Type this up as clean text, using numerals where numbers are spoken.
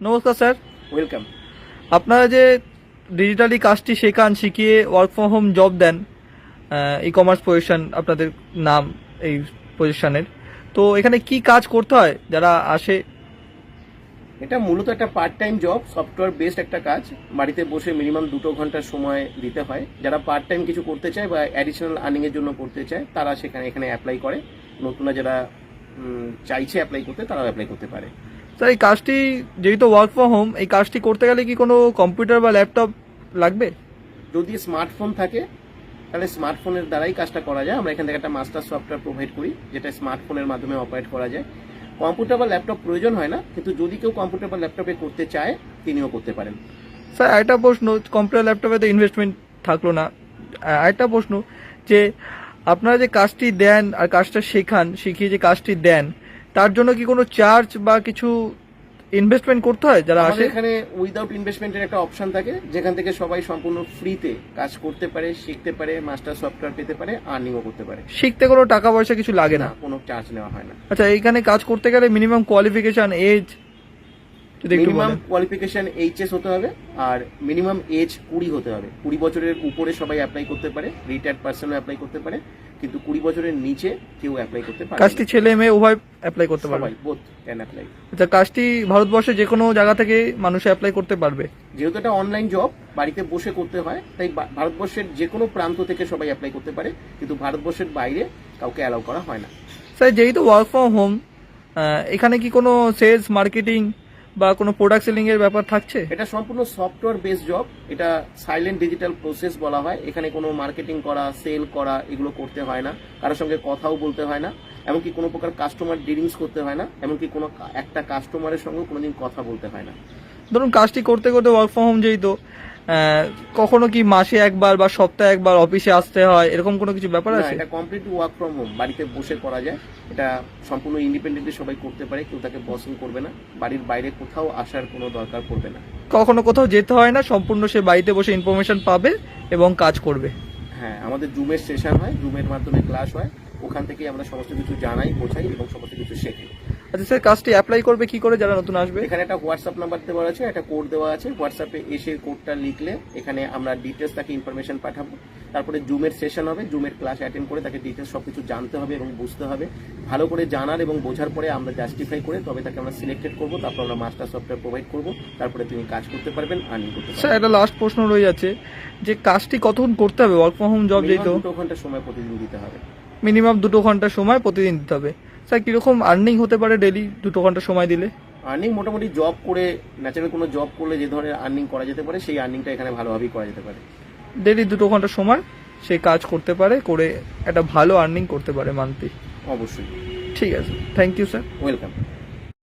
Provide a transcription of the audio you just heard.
নমস্কার sir. Welcome. আপনারা যে ডিজিটালি কাজটি শেখান, শিখিয়ে ওয়ার্ক ফ্রম হোম জব দেন, ই কমার্স পজিশন আপনাদের নাম এই পজিশনের, তো এখানে কি কাজ করতে হয় যারা আসে? এটা মূলত একটা part time job, software based একটা কাজ। বাড়িতে বসে মিনিমাম 2 ঘন্টার সময় দিতে হয়। যারা পার্ট টাইম কিছু করতে চায় বা অ্যাডিশনাল আর্নিং এর জন্য করতে চায় তারা এখানে অ্যাপ্লাই করে। নতুনরা যারা চাইছে অ্যাপ্লাই করতে তারাও অ্যাপ্লাই করতে পারে। স্যার, এই কাজটি যেহেতু ওয়ার্ক ফ্রম হোম, এই কাজটি করতে গেলে কি কোনো কম্পিউটার বা ল্যাপটপ লাগবে? যদি স্মার্টফোন থাকে তাহলে স্মার্টফোনের দ্বারাই কাজটা করা যায়। আমরা এখান থেকে একটা মাস্টার সফটওয়্যার প্রোভাইড করি যেটা স্মার্টফোনের মাধ্যমে অপারেট করা যায়। কম্পিউটার বা ল্যাপটপ প্রয়োজন হয় না, কিন্তু যদি কেউ কম্পিউটার বা ল্যাপটপে করতে চায় তিনিও করতে পারেন। স্যার, একটা প্রশ্ন, কম্পিউটার ল্যাপটপে তো ইনভেস্টমেন্ট থাকলো না, একটা প্রশ্ন যে আপনারা যে কাজটি দেন আর কাজটা শিখিয়ে যে কাজটি দেন, তার জন্য কি কোনো চার্জ বা কিছু ইনভেস্টমেন্ট করতে হয় যারা আসে? এখানে উইদাউট ইনভেস্টমেন্টের একটা অপশন থাকে যেখান থেকে সবাই সম্পূর্ণ ফ্রিতে কাজ করতে পারে, শিখতে পারে, মাস্টার সফটওয়্যার পেতে পারে, আর্নিংও করতে পারে। শিখতে কোনো টাকা পয়সা কিছু লাগে না? কোনো চার্জ নেওয়া হয় না। আচ্ছা, এইখানে কাজ করতে গেলে মিনিমাম কোয়ালিফিকেশন, এজ যদি একটু মিনিমাম বলেন। কোয়ালিফিকেশন এইচএস হতে হবে আর মিনিমাম এজ 20 হতে হবে। 20 বছরের উপরে সবাই অ্যাপ্লাই করতে পারে, রিটায়ার্ড পার্সনও অ্যাপ্লাই করতে পারে, কিন্তু 20 বছরের নিচে কেউ অ্যাপ্লাই করতে পারে না। কাজটি ছেলে মেয়ে উভয় অ্যাপ্লাই করতে পারবে? সবাই বোথ ক্যান অ্যাপ্লাই। আচ্ছা, কাজটি ভারতবর্ষে যে কোনো জায়গা থেকে মানুষ অ্যাপ্লাই করতে পারবে? যেহেতু এটা অনলাইন জব, বাড়িতে বসে করতে হয়, তাই ভারতবর্ষের যে কোনো প্রান্ত থেকে সবাই অ্যাপ্লাই করতে পারে, কিন্তু ভারতবর্ষের বাইরে কাউকে অ্যালাউ করা হয় না। স্যার, যেহেতু ওয়ার্ক ফ্রম হোম, এখানে কি কোনো সেলস, মার্কেটিং বা কোনো প্রোডাক্ট সেলিং এর ব্যাপার থাকছে? এটা সম্পূর্ণ সফটওয়্যার বেসড জব। এটা সাইলেন্ট ডিজিটাল প্রসেস বলা হয়। এখানে কোনো মার্কেটিং করা, সেল করা এগুলো করতে হয় না, কারোর সঙ্গে কথাও বলতে হয় না, এমনকি কোনো প্রকার কাস্টমার ডিলিংস করতে হয় না, এমনকি কোনো একটা কাস্টমারের সঙ্গে কোনোদিন কথা বলতে হয় না। ধরুন কাজটি করতে করতে ওয়ার্ক ফ্রম হোম যেহেতু, কখনো কি মাসে একবার বা সপ্তাহে একবার অফিসে আসতে হয়, এরকম কোনো কিছু ব্যাপার না, আছে? এটা কমপ্লিট ওয়ার্ক ফ্রম হোম, বাড়িতে বসে করা যায়। এটা সম্পূর্ণ ইন্ডিপেন্ডেন্টলি সবাই করতে পারে, কেউ তাকে বসিং করবে না, বাড়ির বাইরে কোথাও আসার কোনো দরকার পড়বে না। কখনো কোথাও যেতে হয় না, সম্পূর্ণ সে বাড়িতে বসে ইনফরমেশন পাবে এবং কাজ করবে? হ্যাঁ, আমাদের জুমের সেশন হয়, জুমের মাধ্যমে ক্লাস হয়, ওখান থেকে আমরা সমস্ত কিছু জানাই, বোঝাই এবং সমস্ত কিছু শেখাই। আচ্ছা স্যার, কাজটি অ্যাপ্লাই করবে কি করে যারা নতুন আসবে? এখানে একটা হোয়াটসঅ্যাপ নাম্বার দেওয়া আছে, একটা কোড দেওয়া আছে। হোয়াটসঅ্যাপে এসে কোডটা লিখলে এখানে আমরা ডিটেলস তাকে ইনফরমেশন পাঠাবো। তারপরে জুমের সেশন হবে, জুমের ক্লাস অ্যাটেন্ড করে তাকে ডিটেলস সবকিছু জানতে হবে এবং বুঝতে হবে। ভালো করে জানার এবং বোঝার পরে আমরা জাস্টিফাই করে তবে তাকে আমরা সিলেক্টেড করবো। তারপর আমরা মাস্টার সফটওয়্যার প্রোভাইড করবো, তারপরে তিনি কাজ করতে পারবেন, আর্নিং করতে স্যার, পারবেন। একটা লাস্ট প্রশ্ন রয়ে যাচ্ছে যে কাজটি কতক্ষণ করতে হবে? ওয়ার্ক ফ্রম হোম জব যেহেতু 2 ঘন্টা সময় প্রতিদিন দিতে হবে। মিনিমাম 2 ঘন্টা সময় প্রতিদিন দিতে হবে। স্যার, কিরকম আর্নিং হতে পারে ডেলি 2 ঘন্টা সময় দিলে? আর্নিং মোটামুটি জব করে, ন্যাচারাল কোনো জব করলে যে ধরনের আর্নিং করা যেতে পারে সেই আর্নিংটা এখানে ভালোভাবেই করা যেতে পারে। ডেলি 2 ঘন্টা সময় সে কাজ করতে পারে, করে একটা ভালো আর্নিং করতে পারে মান্থলি। অবশ্যই। ঠিক আছে, থ্যাংক ইউ স্যার। ওয়েলকাম।